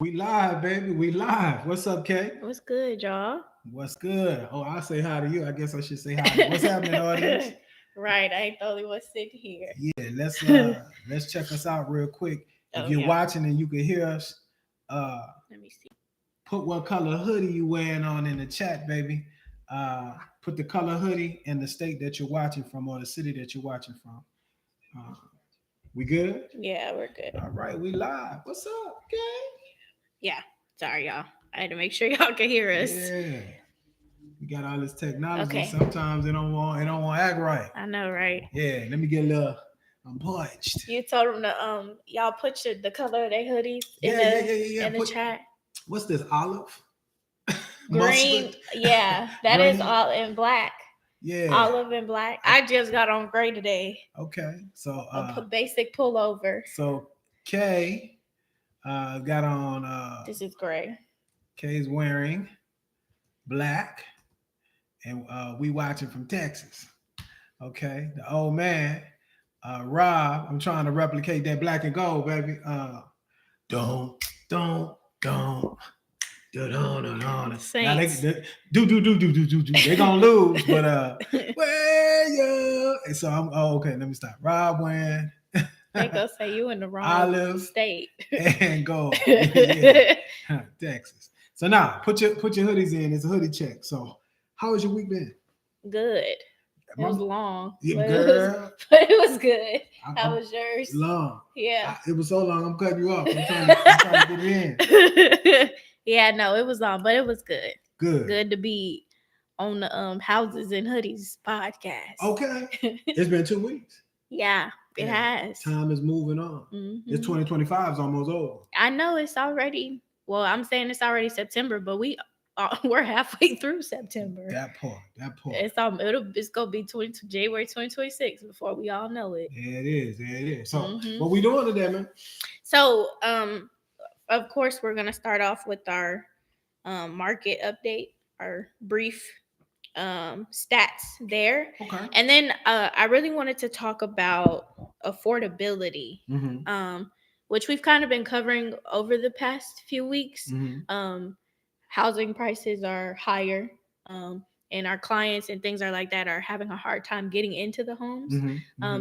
We live, baby. We live. What's up, Kay? What's good, y'all? What's good? Oh, I'll say hi to you. I guess I should say hi. What's happening, audience? Right, I ain't the only one sitting here. Yeah, let's check us out real quick. If Oh you're yeah. watching and you can hear us, Let me see. put what color hoodie you wearing on in the chat, baby. Put the color hoodie and the state that you're watching from or the city that you're watching from. Uh, we good? Yeah, we're good. All right, we live. What's up, Kay? Yeah. Sorry, y'all. I had to make sure y'all can hear us. Yeah. We got all this technology. Okay. Sometimes it don't want to act right. I know, right? Yeah, let me get a little. I'm punched. You told them to y'all put the color of their hoodies in Yeah. the chat. What's this? Olive, Green, mustard, yeah, that is green. all in black. Yeah. Olive and black. I just got on gray today. Okay. So Basic pullover. so Kay got on. This is gray. Kay's wearing black, and we watching from Texas. Okay, the old man, Rob. I'm trying to replicate that black and gold, baby. Don't, don't, don't. Saints. Now they do. They gonna lose, but where you? And so I'm. Oh, okay. Let me stop. Rob wearing. They go say you in the wrong Olive state and gold. Yeah. Texas. So now put your hoodies in. It's a hoodie check. So how has your week been? Good. It was long. Yeah, but girl. But it was good. How was yours? Long. Yeah. It was so long. I'm cutting you off. I'm trying to get in. Yeah, no, it was long, but it was good. Good. Good to be on the Houses and Hoodies podcast. Okay. It's been 2 weeks. Yeah, it has. Time is moving on. Mm-hmm. This 2025 is almost over. I know it's already. Well, I'm saying it's already September, but we're halfway through September. That part. It's gonna be January 2026 before we all know it. Yeah, it is. So what we doing today, man? So of course we're gonna start off with our market update, our brief stats there. Okay. And then I really wanted to talk about affordability, which we've kind of been covering over the past few weeks. Housing prices are higher, and our clients and things are like that are having a hard time getting into the homes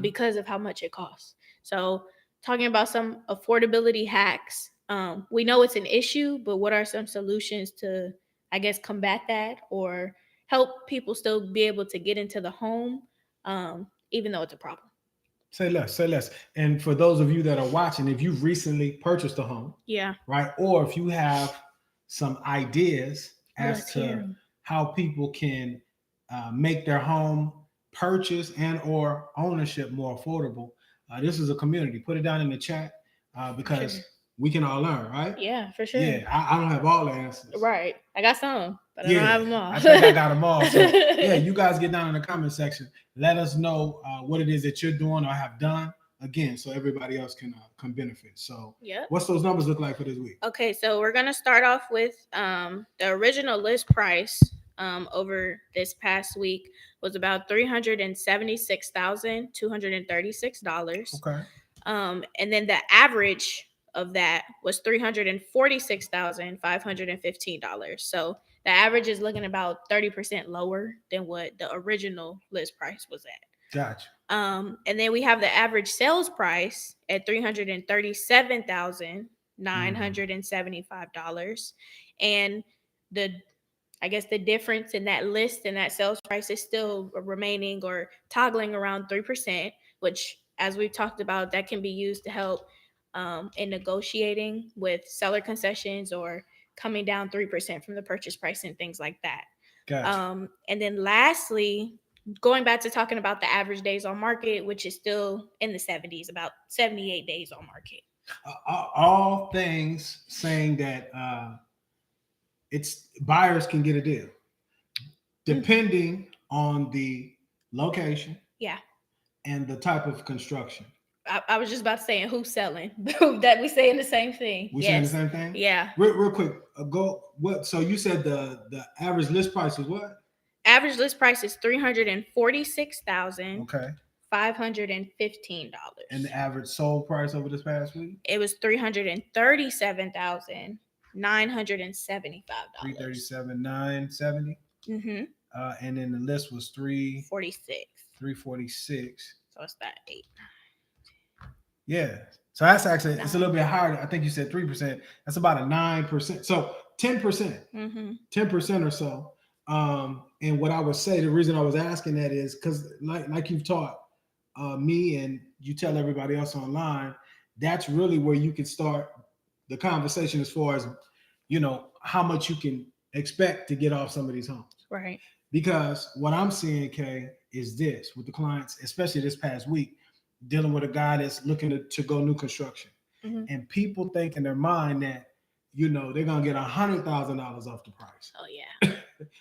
because of how much it costs. So talking about some affordability hacks, we know it's an issue, but what are some solutions to, I guess, combat that or help people still be able to get into the home, even though it's a problem? Say less. And for those of you that are watching, if you've recently purchased a home, right, or if you have some ideas as to how people can make their home purchase and or ownership more affordable, this is a community. Put it down in the chat because we can all learn, right? Yeah, for sure. Yeah, I don't have all the answers. Right. I got some, but I don't have them all. I think I got them all. So yeah, you guys get down in the comment section. Let us know what it is that you're doing or have done. Again, so everybody else can benefit. So what's those numbers look like for this week? Okay, so we're going to start off with the original list price over this past week was about $376,236. Okay. And then the average of that was $346,515. So the average is looking about 30% lower than what the original list price was at. Gotcha. And then we have the average sales price at $337,975. And I guess the difference in that list and that sales price is still remaining or toggling around 3%, which, as we've talked about, that can be used to help in negotiating with seller concessions or coming down 3% from the purchase price and things like that. Gotcha. And then lastly, going back to talking about the average days on market, which is still in the 70s, about 78 days on market. All things saying that it's buyers can get a deal depending on the location, and the type of construction. I was just about to say, and who's selling? That we saying the same thing. We saying the same thing? Yeah. Real quick, what? So you said the average list price is what? Average list price is $346,000. Okay. $515. And the average sold price over this past week? It was $337,975. $975. $337,970. Mm-hmm. And then the list was $346. So it's that 8. Yeah. So that's actually, it's a little bit higher. I think you said 3%. That's about a 9%. So 10%, 10% or so. And what I would say, the reason I was asking that is because like you've taught me and you tell everybody else online, that's really where you can start the conversation as far as, how much you can expect to get off some of these homes. Right. Because what I'm seeing, Kay, is this with the clients, especially this past week, dealing with a guy that's looking to go new construction. Mm-hmm. And people think in their mind that, they're going to get $100,000 off the price. Oh, yeah.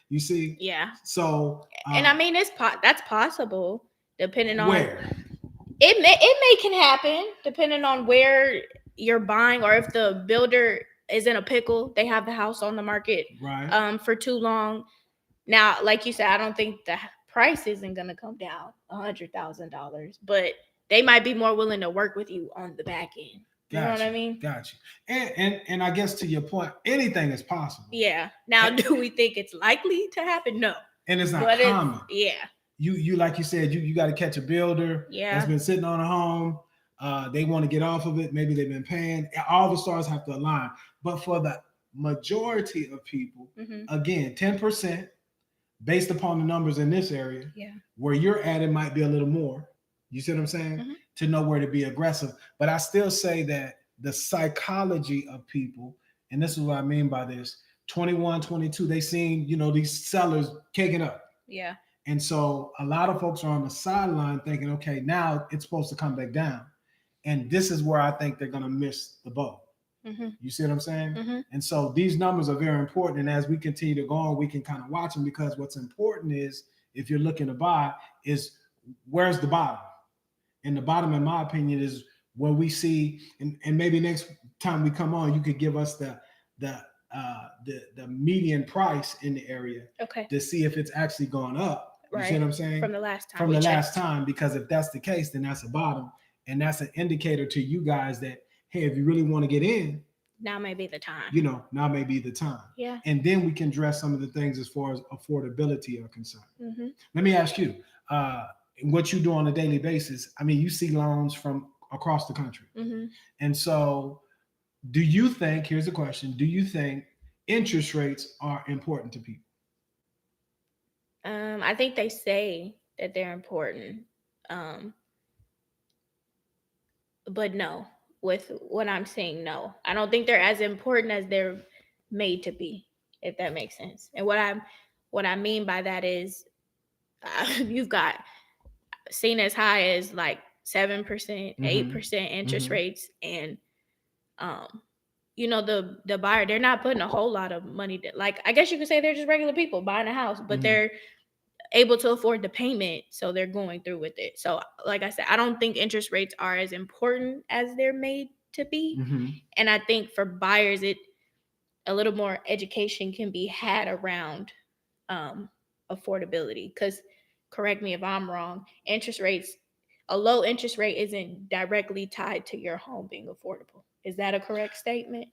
You see? Yeah. So. And I mean, that's possible depending on. Where? It may can happen depending on where you're buying or if the builder is in a pickle. They have the house on the market for too long. Now, like you said, I don't think the price isn't going to come down $100,000, but they might be more willing to work with you on the back end. You know what I mean? Got you. And I guess to your point, anything is possible. Yeah. Now, do we think it's likely to happen? No. And it's not common. Yeah. You like you said, you got to catch a builder that's been sitting on a home. They want to get off of it. Maybe they've been paying. All the stars have to align. But for the majority of people, again, 10%. Based upon the numbers in this area, where you're at, it might be a little more. You see what I'm saying? Mm-hmm. To know where to be aggressive. But I still say that the psychology of people, and this is what I mean by this, 21, 22, they seen, these sellers caking up. Yeah. And so a lot of folks are on the sideline thinking, okay, now it's supposed to come back down. And this is where I think they're going to miss the boat. Mm-hmm. You see what I'm saying? Mm-hmm. And so these numbers are very important. And as we continue to go on, we can kind of watch them, because what's important is, if you're looking to buy, is where's the bottom? And the bottom, in my opinion, is when we see, and maybe next time we come on, you could give us the median price in the area, to see if it's actually gone up. You see what I'm saying? From the last time. From the last time, because if that's the case, then that's a bottom. And that's an indicator to you guys that, hey, if you really want to get in, now may be the time. Now may be the time. Yeah. And then we can address some of the things as far as affordability are concerned. Mm-hmm. Let me ask you, what you do on a daily basis. I mean, you see loans from across the country. Mm-hmm. And so do you think, here's the question, do you think interest rates are important to people? I think they say that they're important. But no. With what I'm saying, no, I don't think they're as important as they're made to be, if that makes sense. And what I mean by that is, you've got seen as high as like 7%, 8% interest rates, and the buyer, they're not putting a whole lot of money. I guess you could say they're just regular people buying a house, but they're able to afford the payment, so they're going through with it. So like I said, I don't think interest rates are as important as they're made to be. Mm-hmm. And I think for buyers, a little more education can be had around affordability, because, correct me if I'm wrong, a low interest rate isn't directly tied to your home being affordable. Is that a correct statement?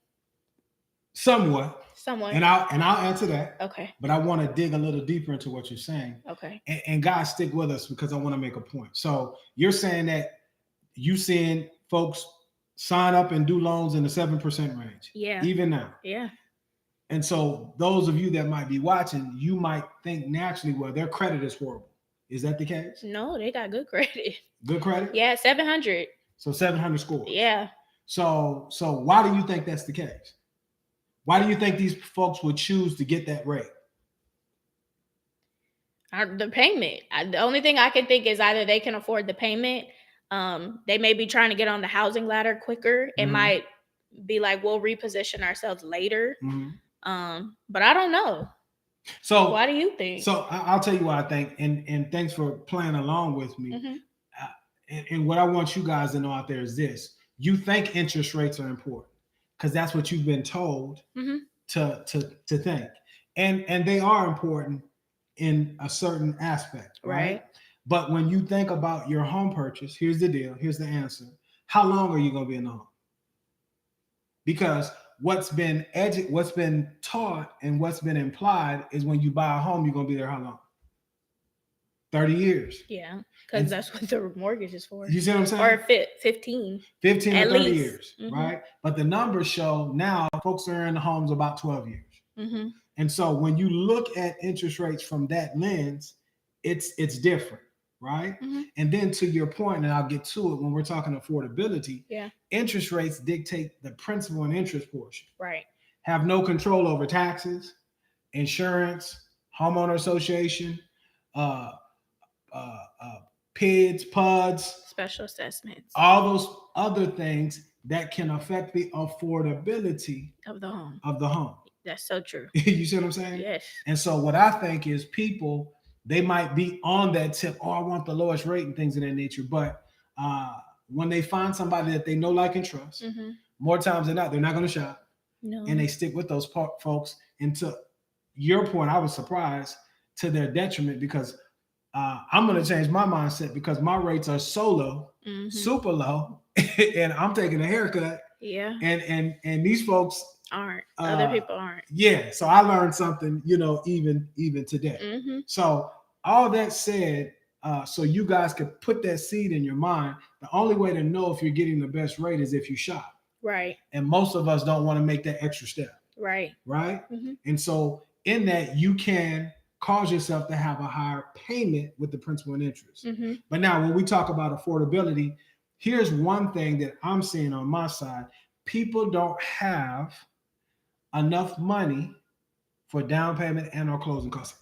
Somewhat. And I'll answer that. Okay. But I want to dig a little deeper into what you're saying. Okay. And guys, stick with us, because I want to make a point. So you're saying that you seeing folks sign up and do loans in the 7% range. Yeah. Even now. Yeah. And so those of you that might be watching, you might think naturally, well, their credit is horrible. Is that the case? No, they got good credit. Good credit? Yeah, 700. So 700 scores. Yeah. So why do you think that's the case? Why do you think these folks would choose to get that rate? The payment. The only thing I can think is either they can afford the payment. They may be trying to get on the housing ladder quicker. It might be like, we'll reposition ourselves later. Mm-hmm. But I don't know. So why do you think? So I'll tell you what I think. And thanks for playing along with me. Mm-hmm. And what I want you guys to know out there is this. You think interest rates are important, because that's what you've been told to think. And they are important in a certain aspect, right? But when you think about your home purchase, here's the deal. Here's the answer. How long are you going to be in the home? Because what's been taught and what's been implied is when you buy a home, you're gonna be there how long? 30 years. Yeah, because that's what the mortgage is for. You see what I'm saying? Or 15. 15 to 30 years, right? But the numbers show now folks are in the homes about 12 years. Mm-hmm. And so when you look at interest rates from that lens, it's different, right? Mm-hmm. And then to your point, and I'll get to it when we're talking affordability, interest rates dictate the principal and interest portion. Right. Have no control over taxes, insurance, homeowner association, PIDs, PUDs, special assessments, all those other things that can affect the affordability of the home. That's so true. You see what I'm saying? Yes. And so what I think is people, they might be on that tip, I want the lowest rate and things of that nature. But when they find somebody that they know, like, and trust, more times than not, they're not going to shop. No. And they stick with those folks. And to your point, I was surprised to their detriment because I'm going to change my mindset because my rates are so low, super low, and I'm taking a haircut. Yeah. And these folks aren't. Other people aren't. Yeah. So I learned something, even today. Mm-hmm. So all that said, so you guys could put that seed in your mind. The only way to know if you're getting the best rate is if you shop. Right. And most of us don't want to make that extra step. Right. Right. Mm-hmm. And so in that, you can cause yourself to have a higher payment with the principal and interest. Mm-hmm. But now when we talk about affordability, here's one thing that I'm seeing on my side. People don't have enough money for down payment and or closing costs.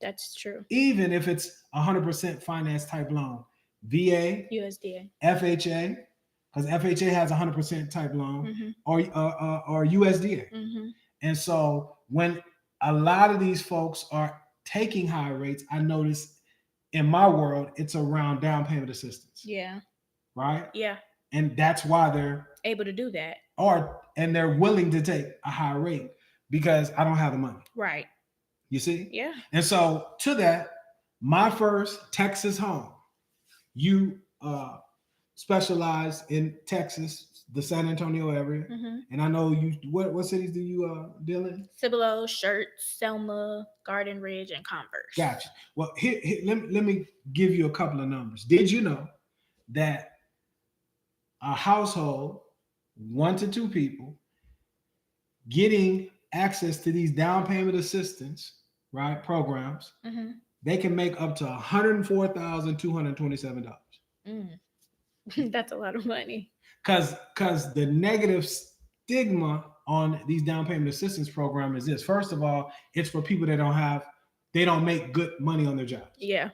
That's true. Even if it's 100% finance type loan, VA, USDA, FHA, because FHA has 100% type loan, or USDA. Mm-hmm. And so when a lot of these folks are taking higher rates, I notice in my world, it's around down payment assistance. Yeah. Right? Yeah. And that's why they're able to do that. And they're willing to take a higher rate because I don't have the money. Right. You see? Yeah. And so to that, my first Texas home, you specialize in Texas, the San Antonio area. Mm-hmm. And I know you, what cities do you deal in? Cibolo, Schertz, Selma, Garden Ridge, and Converse. Gotcha. Well, here let me give you a couple of numbers. Did you know that a household, 1 to 2 people, getting access to these down payment assistance, right, programs, they can make up to $104,227. That's a lot of money. Because the negative stigma on these down payment assistance program is this. First of all, it's for people that they don't make good money on their jobs. Yeah.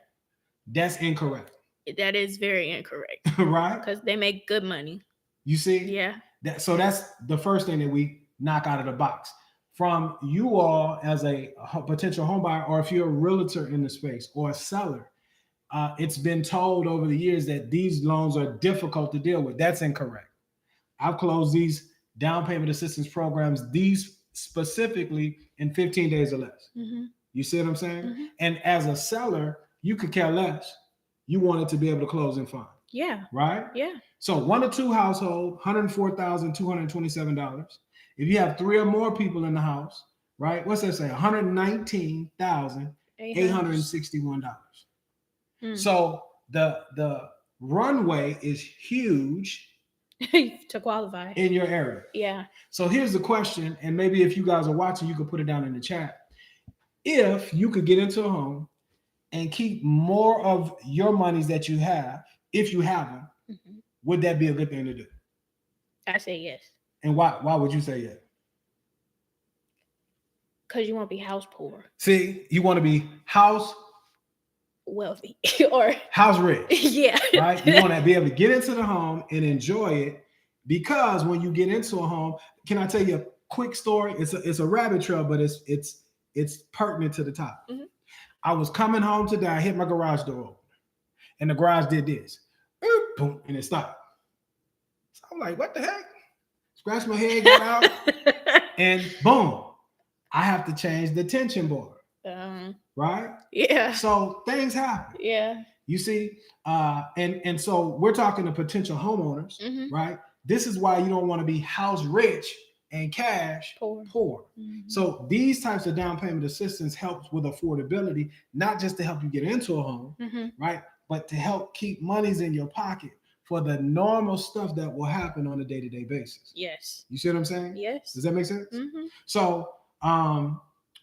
That's incorrect. That is very incorrect. Right? Because they make good money. You see? Yeah. So that's the first thing that we knock out of the box. From you all as a potential home buyer, or if you're a realtor in the space or a seller, it's been told over the years that these loans are difficult to deal with. That's incorrect. I've closed these down payment assistance programs, these specifically in 15 days or less. Mm-hmm. You see what I'm saying? Mm-hmm. And as a seller, you could care less. You want it to be able to close and fund. Yeah. Right? Yeah. So 1 to 2 household, $104,227. If you have 3 or more people in the house, right? What's that say? $119,861. So the runway is huge to qualify in your area. Yeah. So here's the question, and maybe if you guys are watching, you could put it down in the chat. If you could get into a home and keep more of your monies that you have, if you have them, would that be a good thing to do? I say yes. And why would you say yes? Because you won't be house poor. See, you want to be house wealthy or house rich. Yeah. Right? You want to be able to get into the home and enjoy it, because when you get into a home, can I tell you a quick story? It's a rabbit trail, but it's pertinent to the topic. Mm-hmm. I was coming home today, I hit my garage door open, and the garage did this. Boom, and it stopped. So I'm like, what the heck? Scratch my head, got out, and boom, I have to change the tension board. Right? Yeah. So things happen. Yeah. You see, and so we're talking to potential homeowners, right? This is why you don't want to be house rich and cash poor. Mm-hmm. So these types of down payment assistance helps with affordability, not just to help you get into a home, right? But to help keep monies in your pocket for the normal stuff that will happen on a day-to-day basis. Yes. You see what I'm saying? Yes. Does that make sense? Mm-hmm. So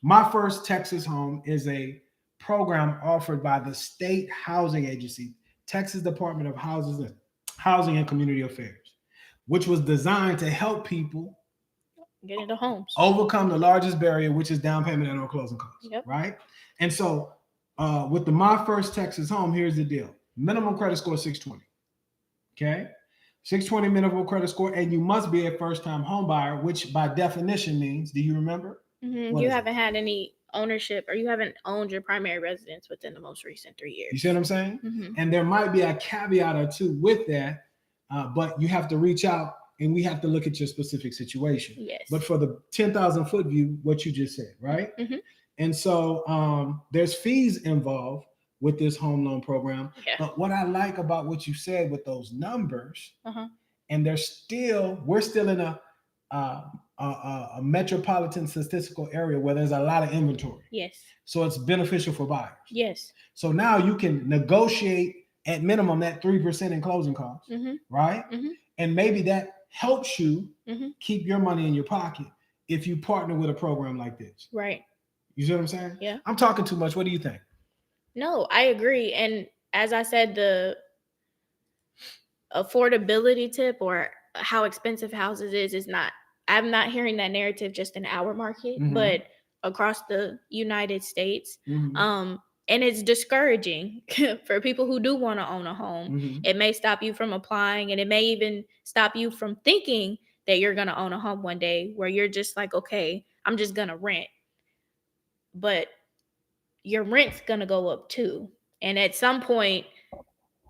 my first Texas home is a program offered by the state housing agency, Texas Department of Housing and Community Affairs, which was designed to help people get into homes, overcome the largest barrier, which is down payment and or closing costs. Yep. Right? And so with the My First Texas Home, here's the deal. Minimum credit score 620. Okay? 620 minimum credit score, and you must be a first-time home buyer, which by definition means, do you remember? You haven't had any ownership, or you haven't owned your primary residence within the most recent 3 years. You see what I'm saying? Mm-hmm. And there might be a caveat or two with that, but you have to reach out and we have to look at your specific situation. Yes. But for the 10,000 foot view, what you just said, right? Mm-hmm. And so there's fees involved with this home loan program. Yeah. But what I like about what you said with those numbers, and we're still in a metropolitan statistical area where there's a lot of inventory. Yes. So it's beneficial for buyers. Yes. So now you can negotiate at minimum that 3% in closing costs, right? Mm-hmm. And maybe that helps you keep your money in your pocket if you partner with a program like this. Right. You see what I'm saying? Yeah. I'm talking too much. What do you think? No, I agree. And as I said, the affordability tip or how expensive houses is not, I'm not hearing that narrative just in our market, but across the United States. And it's discouraging for people who do want to own a home. It may stop you from applying, and it may even stop you from thinking that you're going to own a home one day, where you're just like, okay, I'm just going to rent. But your rent's going to go up too. And at some point,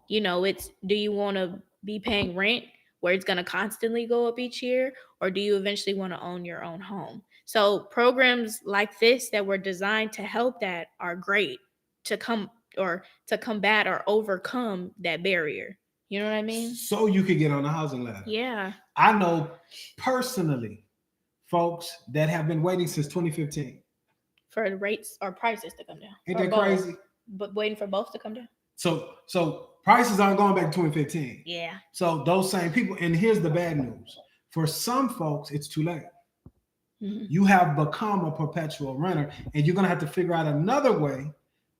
it's, do you want to be paying rent where it's going to constantly go up each year, or do you eventually want to own your own home? So programs like this that were designed to help that are great to combat or overcome that barrier. You know what I mean? So you could get on the housing ladder. Yeah. I know personally folks that have been waiting since 2015 for the rates or prices to come down. Ain't that crazy? But waiting for both to come down. So prices aren't going back to 2015. Yeah. So those same people, and here's the bad news. For some folks, it's too late. You have become a perpetual renter, and you're going to have to figure out another way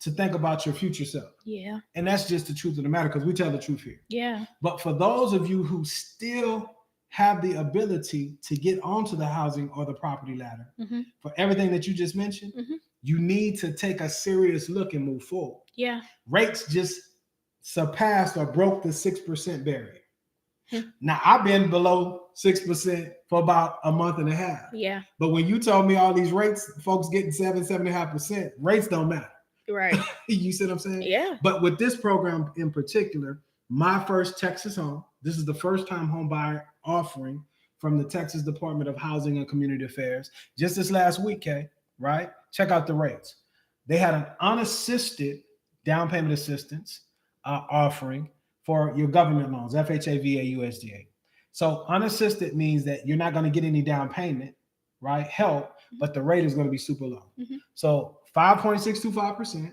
to think about your future self. Yeah. And that's just the truth of the matter, because we tell the truth here. Yeah. But for those of you who still have the ability to get onto the housing or the property ladder, for everything that you just mentioned, you need to take a serious look and move forward. Yeah. Rates just surpassed or broke the 6% barrier. Now, I've been below 6% for about a month and a half. Yeah. But when you told me all these rates, folks getting 7.5%, rates don't matter. Right. You see what I'm saying? Yeah. But with this program in particular, My First Texas Home, this is the first time home buyer offering from the Texas Department of Housing and Community Affairs. Just this last week, right? Check out the rates. They had an unassisted down payment assistance offering for your government loans, FHA, VA, USDA. So unassisted means that you're not going to get any down payment, right? Help, but the rate is going to be super low. So 5.625%.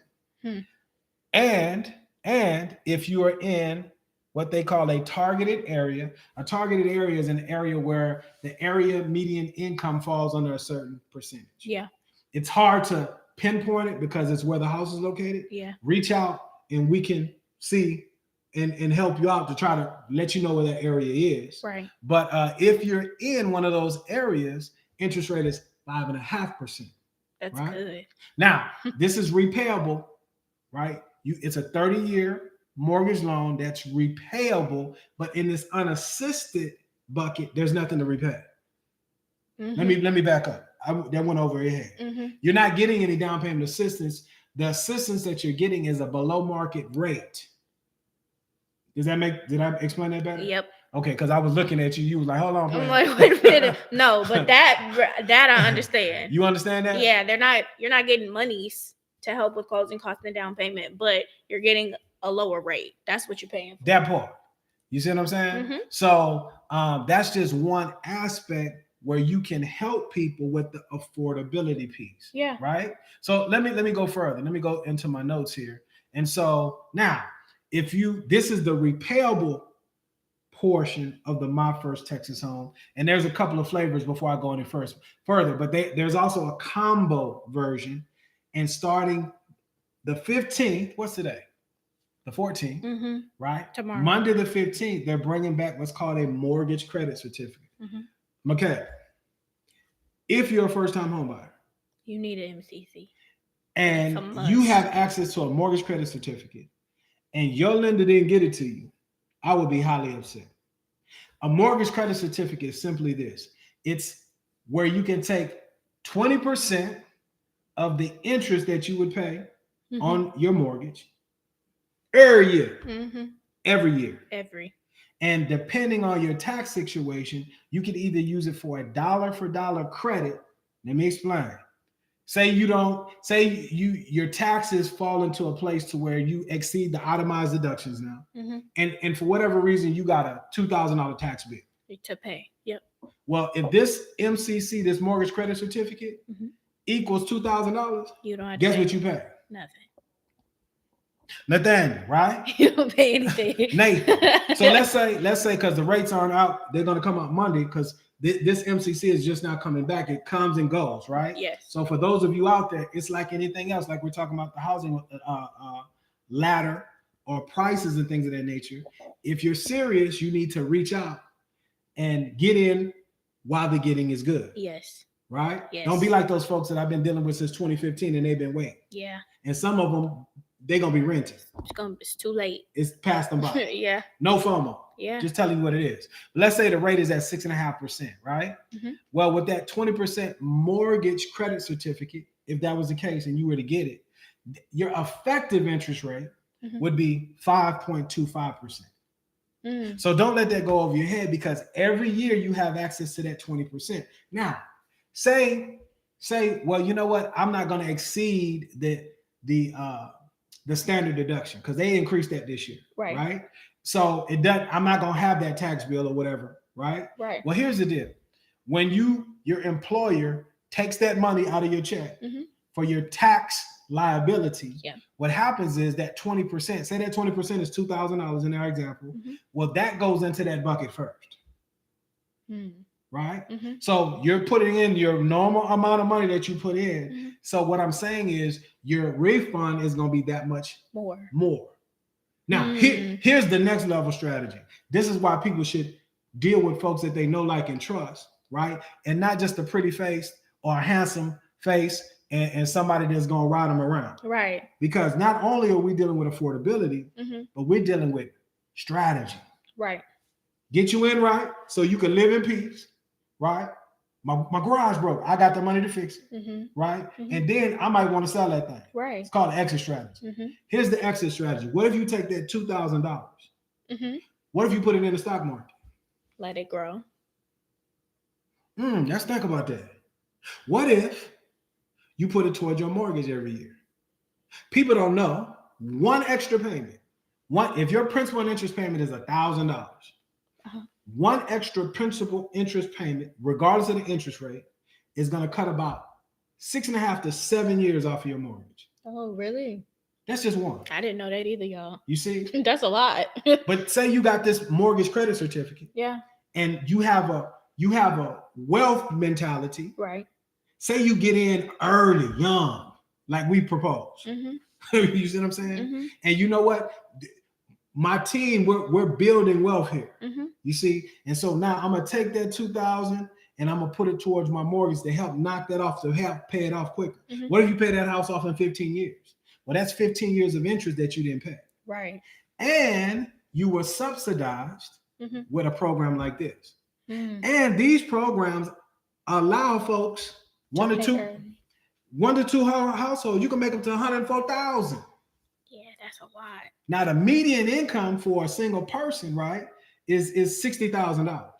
And if you are in what they call a targeted area is an area where the area median income falls under a certain percentage. Yeah. It's hard to pinpoint it because it's where the house is located. Yeah. Reach out and we can see and help you out to try to let you know where that area is. Right. But if you're in one of those areas, interest rate is 5.5%. That's right? good. Now, this is repayable, right? It's a 30-year mortgage loan that's repayable, but in this unassisted bucket, there's nothing to repay. Let me back up. That went over your head. You're not getting any down payment assistance. The assistance that you're getting is a below market rate. Did I explain that better? Yep. Okay, because I was looking at you. You was like, hold on. I'm like, wait a minute. No, but that I understand. You understand that? Yeah, you're not getting monies to help with closing costs and down payment, but you're getting a lower rate. That's what you're paying for. That part. You see what I'm saying? So that's just one aspect where you can help people with the affordability piece. Yeah. Right. So let me go further. Let me go into my notes here. And so now, this is the repayable portion of the My First Texas Home, and there's a couple of flavors before I go any further. But there's also a combo version, and starting the 15th, what's today? The 14th, right? Tomorrow. Monday the 15th, they're bringing back what's called a mortgage credit certificate. Okay. If you're a first-time home buyer, you need an MCC. And you have access to a mortgage credit certificate, and your lender didn't get it to you, I would be highly upset. A mortgage credit certificate is simply this. It's where you can take 20% of the interest that you would pay on your mortgage every year. Every year. And depending on your tax situation, you can either use it for a dollar for dollar credit. Let me explain. Say your taxes fall into a place to where you exceed the itemized deductions now. And for whatever reason, you got a $2,000 tax bill to pay. Yep. Well, if this MCC, this mortgage credit certificate, equals $2,000, you don't have to guess pay what you pay? Nothing, right? You don't pay anything. Nathan. So let's say because the rates aren't out, they're going to come out Monday because this MCC is just not coming back. It comes and goes, right? Yes. So for those of you out there, it's like anything else, like we're talking about the housing ladder or prices and things of that nature. If you're serious, you need to reach out and get in while the getting is good. Yes. Right? Yes. Don't be like those folks that I've been dealing with since 2015 and they've been waiting. Yeah. And some of them, they're going to be rented. It's too late. It's past them by. Yeah. No FOMO. Yeah. Just telling you what it is. Let's say the rate is at 6.5%, right? Well, with that 20% mortgage credit certificate, if that was the case and you were to get it, your effective interest rate would be 5.25%. So don't let that go over your head because every year you have access to that 20%. Now, say, well, you know what? I'm not going to exceed the standard deduction because they increased that this year, right? So I'm not going to have that tax bill or whatever, right? Right. Well, here's the deal. When your employer takes that money out of your check for your tax liability, what happens is that 20%, say that 20% is $2,000 in our example, well, that goes into that bucket first. Right? So you're putting in your normal amount of money that you put in. So what I'm saying is your refund is going to be that much more. Now, here's the next level strategy. This is why people should deal with folks that they know, like, and trust, right? And not just a pretty face or a handsome face and somebody that's going to ride them around. Right. Because not only are we dealing with affordability, but we're dealing with strategy. Right. Get you in right so you can live in peace. Right? My garage broke. I got the money to fix it. Right? And then I might want to sell that thing. Right. It's called an exit strategy. Here's the exit strategy. What if you take that $2,000? What if you put it in the stock market? Let it grow. Let's think about that. What if you put it towards your mortgage every year? People don't know. One extra payment. If your principal and interest payment is $1,000. One extra principal interest payment, regardless of the interest rate, is going to cut about 6.5 to 7 years off of your mortgage. Oh, really? That's just one. I didn't know that either, y'all. You see? That's a lot. But say you got this mortgage credit certificate. Yeah. And you have a wealth mentality. Right. Say you get in early, young, like we propose. You see what I'm saying? And you know what? My team, we're building wealth here. You see? And so now I'm going to take that $2,000 and I'm going to put it towards my mortgage to help knock that off, to help pay it off quicker. What if you pay that house off in 15 years? Well, that's 15 years of interest that you didn't pay. Right. And you were subsidized with a program like this. And these programs allow folks one to two households. You can make them to $104,000. Yeah, that's a lot. Now the median income for a single person, right, is $60,000.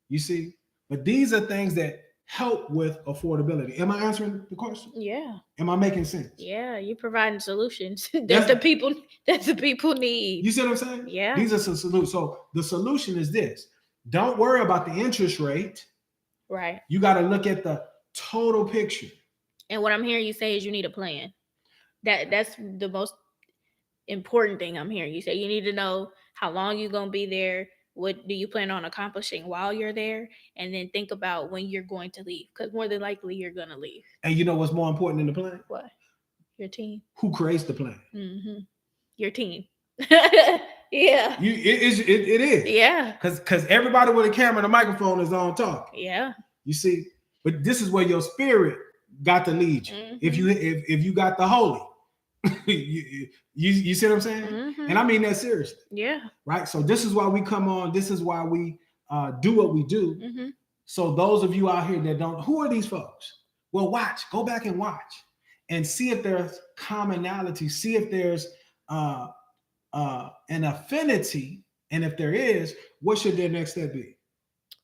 You see, but these are things that help with affordability. Am I answering the question? Yeah. Am I making sense? Yeah, you're providing solutions that the people need. You see what I'm saying? Yeah. These are some solutions. So the solution is this: don't worry about the interest rate. Right. You got to look at the total picture. And what I'm hearing you say is you need a plan. That's the most important thing I'm hearing you say. You need to know how long you're going to be there. What do you plan on accomplishing while you're there? And then think about when you're going to leave, because more than likely you're going to leave. And you know what's more important than the plan? What? Your team. Who creates the plan? Mm-hmm. Your team. Yeah. It is. Yeah. Because everybody with a camera and a microphone is on talk. Yeah. You see, but this is where your spirit got to lead you. Mm-hmm. If you got the holy, you see what I'm saying? Mm-hmm. And I mean that seriously. Yeah. Right. So this is why we come on. This is why we do what we do. Mm-hmm. So those of you out here that don't, who are these folks? Well, go back and watch and see if there's commonality. See if there's an affinity, and if there is, what should their next step be?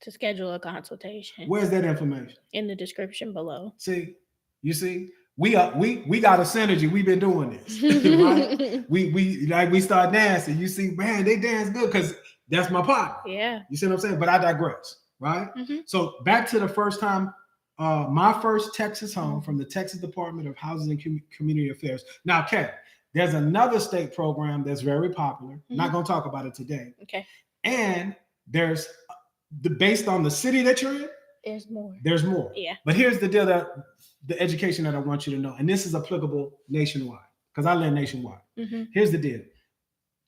To schedule a consultation. Where's that information? In the description below. See, you see, we got a synergy. We've been doing this, right? we start dancing. You see, man, they dance good because that's my partner. Yeah. You see what I'm saying? But I digress, right? Mm-hmm. So back to the first time, my first Texas home from the Texas Department of Housing and Community Affairs. Now, Kat, there's another state program that's very popular. Mm-hmm. Not going to talk about it today. Okay. And there's based on the city that you're in. There's more. Yeah. But here's the deal, that the education that I want you to know, and this is applicable nationwide because I live nationwide. Mm-hmm. Here's the deal.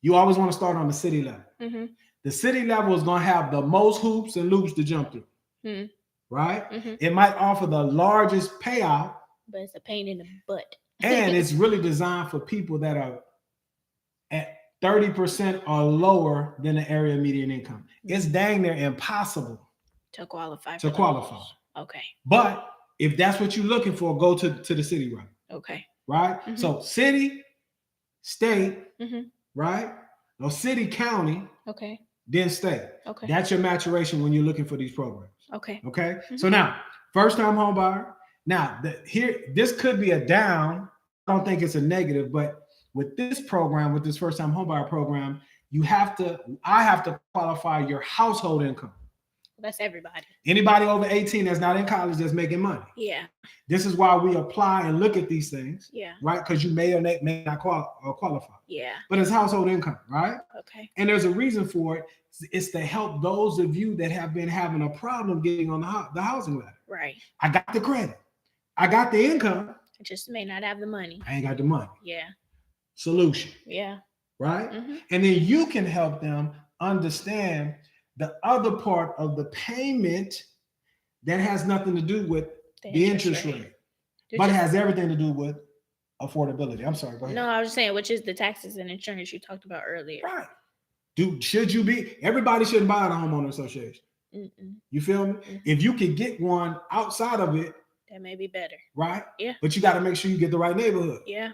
You always want to start on the city level. Mm-hmm. The city level is going to have the most hoops and loops to jump through. Mm-hmm. Right? Mm-hmm. It might offer the largest payout. But it's a pain in the butt. And it's really designed for people that are at 30% or lower than the area median income. Mm-hmm. It's dang near impossible to qualify. Okay. But if that's what you're looking for, go to the city route. Okay. Right? Mm-hmm. So city, state, mm-hmm. right? No, city, county. Okay. Then state. Okay. That's your maturation when you're looking for these programs. Okay. Okay. Mm-hmm. So now, first-time home buyer. Now, this could be a down. I don't think it's a negative, but with this program, with this first-time home buyer program, I have to qualify your household income. That's everybody. Anybody over 18 that's not in college that's making money. Yeah. This is why we apply and look at these things. Yeah. Right? Because you may or may not qualify. Yeah. But it's household income, right? Okay. And there's a reason for it. It's to help those of you that have been having a problem getting on the housing ladder. Right. I got the credit. I got the income. I just may not have the money. I ain't got the money. Yeah. Solution. Yeah. Right? Mm-hmm. And then you can help them understand the other part of the payment that has nothing to do with the interest rate. But it has everything to do with affordability. I'm sorry, go ahead. No, I was just saying, which is the taxes and insurance you talked about earlier. Right. Everybody shouldn't buy a homeowner association. Mm-mm. You feel me? Mm-hmm. If you can get one outside of it, that may be better. Right? Yeah. But you got to make sure you get the right neighborhood. Yeah.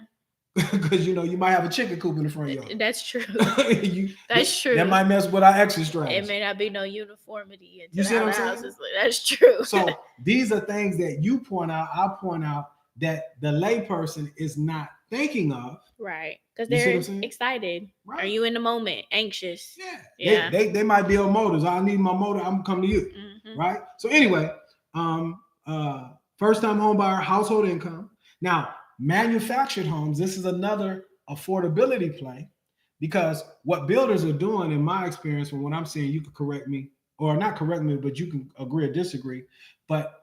Because you might have a chicken coop in the front yard. That's true. That's true. That might mess with our exit strategy. It may not be no uniformity into you see what I'm houses. That's true. So these are things that you point out, I point out, that the layperson is not thinking of. Right. Because they're excited. Right. Are you in the moment? Anxious. Yeah. They might be on motors. I need my motor. I'm gonna come to you. Mm-hmm. Right. So anyway, first time home buyer, household income. Now, manufactured homes, this is another affordability play, because what builders are doing, in my experience, from what I'm seeing, you can correct me or not correct me, but you can agree or disagree. But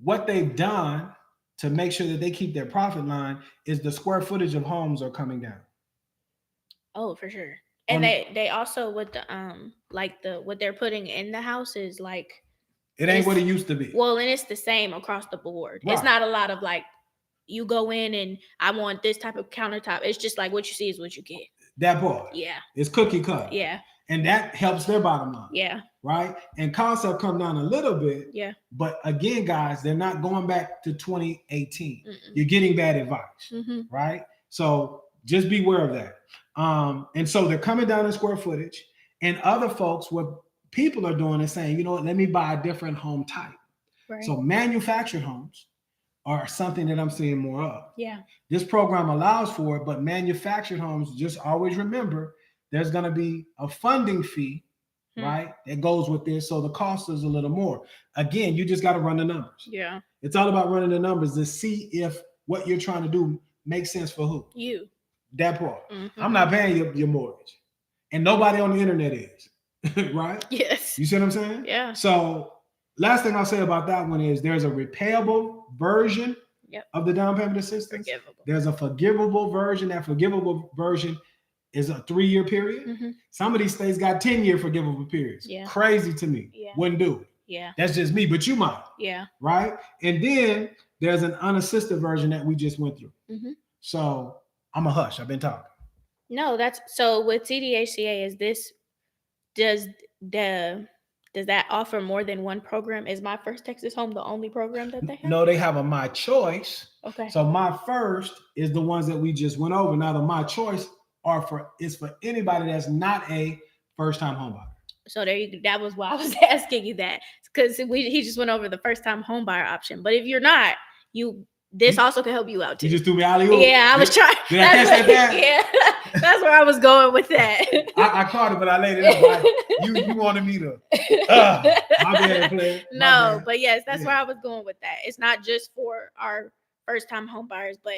what they've done to make sure that they keep their profit line is the square footage of homes are coming down. Oh, for sure. And they also with the what they're putting in the house is like, it ain't what it used to be. Well, and it's the same across the board. Right. It's not a lot of like, you go in and I want this type of countertop. It's just like what you see is what you get. That part. Yeah. It's cookie cut. Yeah. And that helps their bottom line. Yeah. Right. And concept come down a little bit. Yeah. But again, guys, they're not going back to 2018. Mm-mm. You're getting bad advice. Mm-hmm. Right. So just beware of that. And so they're coming down in square footage, and other folks, what people are doing is saying, you know what, let me buy a different home type. Right. So manufactured homes are something that I'm seeing more of. Yeah. This program allows for it, but manufactured homes, just always remember, there's going to be a funding fee right? It goes with this. So the cost is a little more. Again, you just got to run the numbers. Yeah. It's all about running the numbers to see if what you're trying to do makes sense for who? You. That part. I'm not paying your mortgage. And nobody on the internet is. Right? Yes. You see what I'm saying? Yeah. So last thing I'll say about that one is there's a repayable version of the down payment assistance. Forgivable. There's a forgivable version. That forgivable version is a 3-year period. Some of these states got 10-year forgivable periods. Yeah. Crazy to me. Yeah. Wouldn't do it. Yeah. That's just me, but you might. Yeah. Right? And then there's an unassisted version that we just went through. So I'm a hush. I've been talking. No, that's so with TDHCA, does that offer more than one program? Is My First Texas Home the only program that they have? No, they have a My Choice. Okay. So My First is the ones that we just went over. Now the My Choice is for anybody that's not a first-time homebuyer. So that was why I was asking you that, because he just went over the first-time homebuyer option. But if you're not, this also can help you out too. You just threw me alley-oop. Yeah, I was trying. Did I catch that? Yeah, that's where I was going with that. I caught it, but I laid it up. You wanted me to. My bad, player. No, but yes, that's where I was going with that. It's not just for our first-time homebuyers, but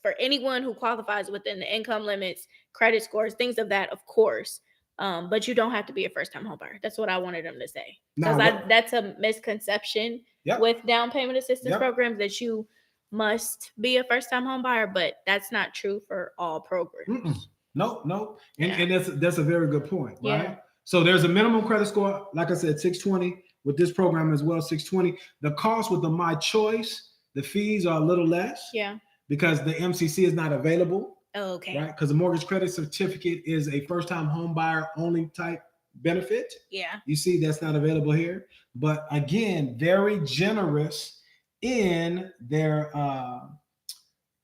for anyone who qualifies within the income limits, credit scores, things of that, of course. But you don't have to be a first-time homebuyer. That's what I wanted them to say. Because that's a misconception with down payment assistance programs, that you must be a first-time homebuyer, but that's not true for all programs. No. And that's a very good point, right? Yeah. So there's a minimum credit score, like I said, 620 with this program as well, 620. The cost with the My Choice, the fees are a little less. Yeah. Because the MCC is not available. Oh, okay. Right? Because the mortgage credit certificate is a first-time home buyer only type benefit. Yeah. You see, that's not available here. But again, very generous in their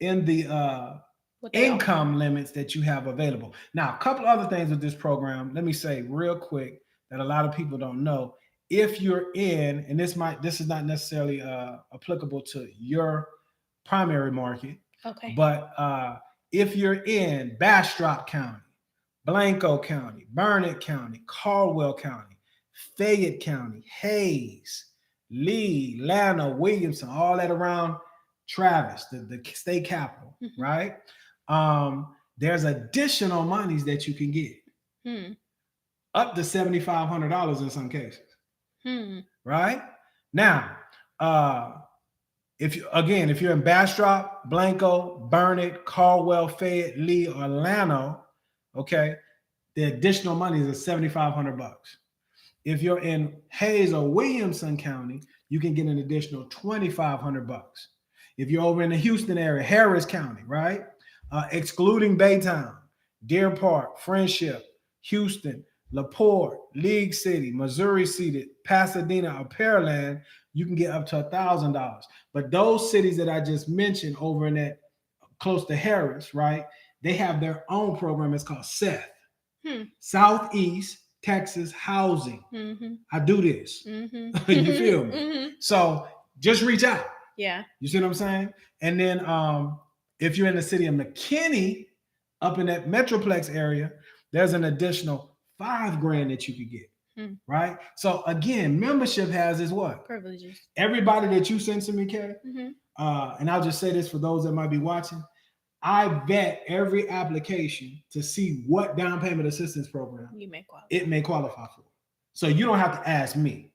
income limits that you have available. Now, a couple other things with this program. Let me say real quick that a lot of people don't know. If you're in, and this is not necessarily applicable to your primary market. Okay. But if you're in Bastrop County, Blanco County, Burnett County, Caldwell County, Fayette County, Hayes, Lee, Lana, Williamson, all that around Travis, the state capital, right? There's additional monies that you can get. Up to $7,500 in some cases. Right? Now, if you're in Bastrop, Blanco, Burnett, Caldwell, Fayette, Lee, or Llano, okay, the additional money is $7,500. If you're in Hayes or Williamson County, you can get an additional $2,500. If you're over in the Houston area, Harris County, right, excluding Baytown, Deer Park, Friendship, Houston, LaPorte, League City, Missouri City, Pasadena, or Pearland, you can get up to $1,000. But those cities that I just mentioned over in that close to Harris, right, they have their own program. It's called SETH, Southeast Texas Housing. I do this. You feel me? So just reach out. Yeah. You see what I'm saying? And then if you're in the city of McKinney, up in that Metroplex area, there's an additional $5,000 that you could get. Right? So again, membership has is what? Privileges. Everybody that you send to me, Kay, and I'll just say this for those that might be watching, I vet every application to see what down payment assistance program it may qualify for. So you don't have to ask me,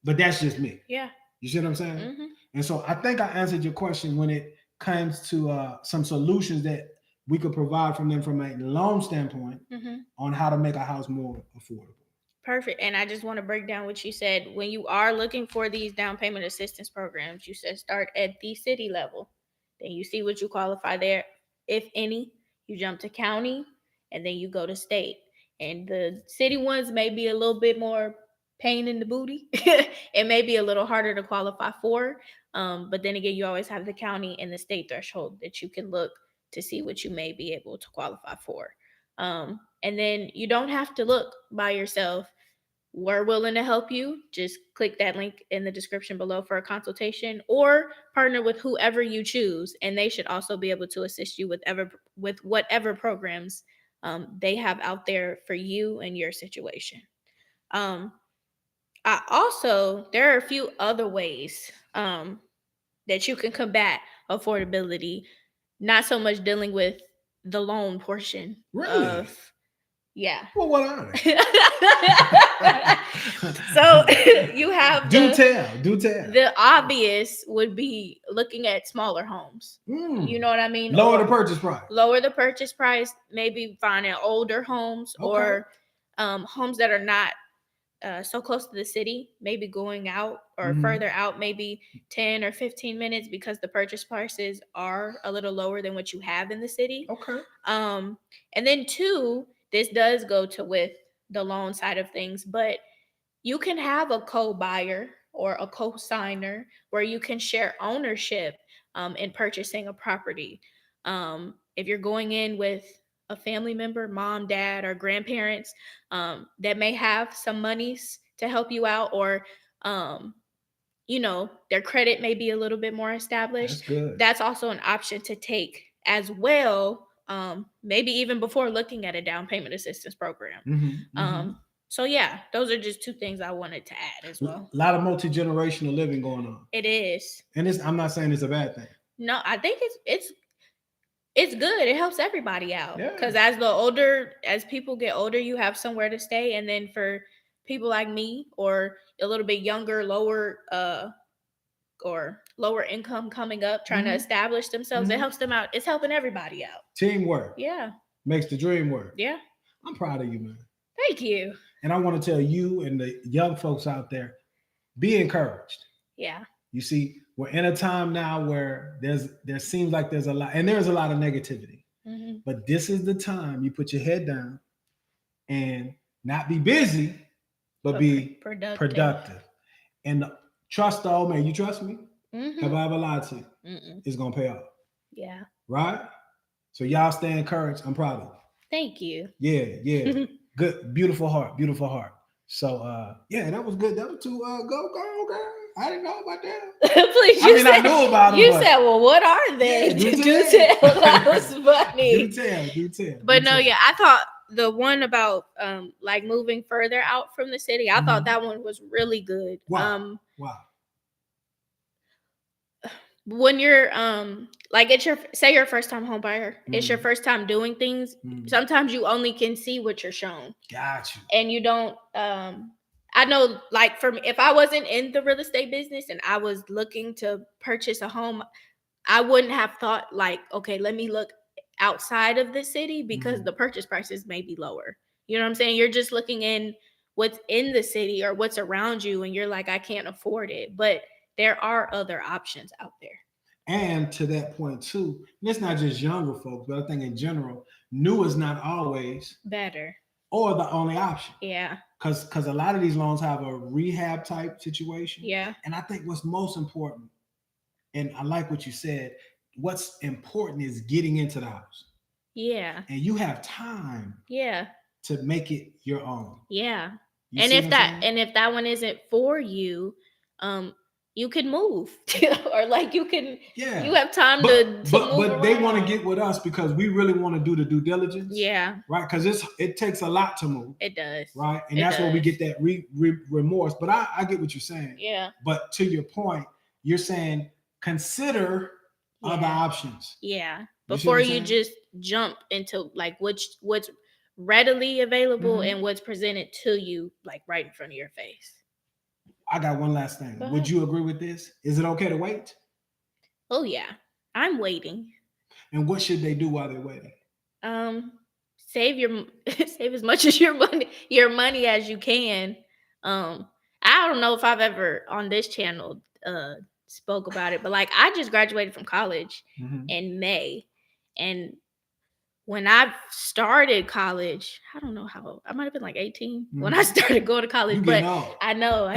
but that's just me. Yeah. You see what I'm saying? And so I think I answered your question when it comes to some solutions that we could provide from them from a loan standpoint on how to make a house more affordable. Perfect. And I just want to break down what you said. When you are looking for these down payment assistance programs, you said start at the city level. Then you see what you qualify there. If any, you jump to county, and then you go to state. And the city ones may be a little bit more pain in the booty. It may be a little harder to qualify for. But then again, you always have the county and the state threshold that you can look to see what you may be able to qualify for. And then you don't have to look by yourself. We're willing to help you. Just click that link in the description below for a consultation, or partner with whoever you choose, and they should also be able to assist you with whatever programs they have out there for you and your situation. There are a few other ways that you can combat affordability, not so much dealing with the loan portion of. Yeah. Well, what are they? So you have do tell. The obvious would be looking at smaller homes. You know what I mean? Lower the purchase price. Lower the purchase price. Maybe finding older homes or homes that are not so close to the city. Maybe going out or further out, maybe 10 or 15 minutes, because the purchase prices are a little lower than what you have in the city. Okay. And then 2, this does go to with the loan side of things, but you can have a co-buyer or a co-signer where you can share ownership in purchasing a property. If you're going in with a family member, mom, dad, or grandparents that may have some monies to help you out, or their credit may be a little bit more established. That's good. That's also an option to take as well. Maybe even before looking at a down payment assistance program. So yeah, those are just 2 things I wanted to add as well. A lot of multi-generational living going on. It is. And I'm not saying it's a bad thing. No, I think it's good. It helps everybody out. Because as people get older, you have somewhere to stay. And then for people like me or a little bit younger, lower income coming up, trying to establish themselves, it helps them out. It's helping everybody out. Teamwork. Yeah. Makes the dream work. Yeah. I'm proud of you, man. Thank you. And I want to tell you and the young folks out there, be encouraged. Yeah. You see, we're in a time now where there seems like there's a lot, and there's a lot of negativity. But this is the time you put your head down and not be busy, but be productive. And trust the old man. You trust me? Have I ever lied to you? It's going to pay off. Yeah. Right? So y'all stay encouraged. I'm proud of you. Thank you. Yeah. Good, beautiful heart. So that was good. That was to go, girl. I didn't know about that. Please, I knew about them. You said, well, what are they? Yeah, do tell. That was funny. Do tell. But no, yeah, I thought the one about like moving further out from the city, I thought that one was really good. Wow. When you're like say you're a first time home buyer, it's your first time doing things. Sometimes you only can see what you're shown. Got you. And you don't I know, like, for me, if I wasn't in the real estate business and I was looking to purchase a home, I wouldn't have thought like, okay, let me look outside of the city because the purchase prices may be lower. You know what I'm saying? You're just looking in what's in the city or what's around you, and you're like, I can't afford it. But there are other options out there. And to that point too, and it's not just younger folks, but I think in general, new is not always better or the only option. Yeah. Because a lot of these loans have a rehab type situation. Yeah. And I think what's most important, and I like what you said, what's important is getting into the house. Yeah. And you have time. Yeah. To make it your own. Yeah. And if that one isn't for you, you can move or like you have time to move but they want to get with us because we really want to do the due diligence. Yeah. Right. Because it takes a lot to move. It does. Right. And that's where we get that remorse. But I get what you're saying. Yeah. But to your point, you're saying consider other options. Yeah. Before you just jump into like what's readily available and what's presented to you like right in front of your face. I got one last thing. Would you agree with this? Is it okay to wait? Oh yeah, I'm waiting. And what should they do while they're waiting? Save as much as your money as you can. I don't know if I've ever on this channel spoke about it, but like I just graduated from college in May, and when I started college, I don't know how I might have been like 18 when I started going to college, but I know.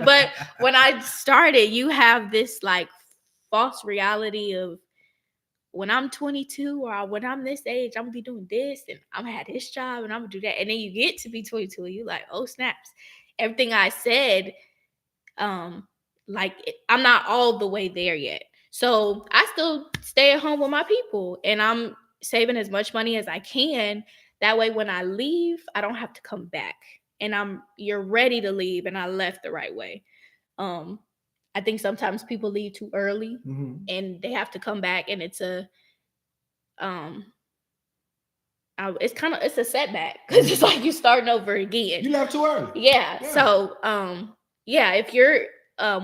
But when I started, you have this like false reality of when I'm 22 or when I'm this age, I'm gonna be doing this and I'm gonna have this job and I'm gonna do that. And then you get to be 22 and you're like, oh snaps. Everything I said, I'm not all the way there yet. So I still stay at home with my people and I'm saving as much money as I can That way, when I leave, I don't have to come back, and you're ready to leave, and I left the right way. I think sometimes people leave too early, and they have to come back, and it's a it's a setback because it's like you starting over again. You left too early. Yeah. So if you're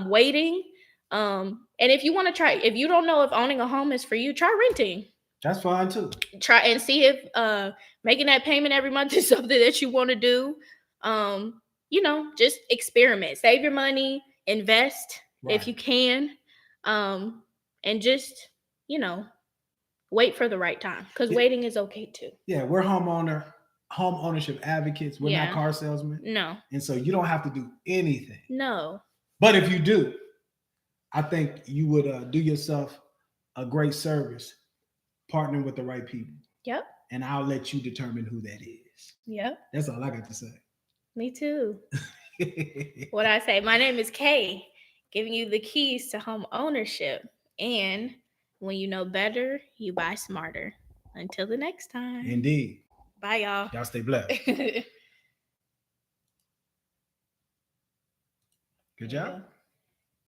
waiting, and if you want to try, if you don't know if owning a home is for you, try renting. That's fine too. Try and see if making that payment every month is something that you want to do. Just experiment, save your money, invest if you can, and just wait for the right time, because waiting is okay too. Yeah, we're home ownership advocates. We're not car salesmen. No. And so you don't have to do anything. No. But if you do, I think you would do yourself a great service partnering with the right people. Yep. And I'll let you determine who that is. Yep. That's all I got to say. Me too. What I say, my name is Kay, giving you the keys to home ownership. And when you know better, you buy smarter. Until the next time. Indeed. Bye, y'all. Y'all stay blessed. Good job.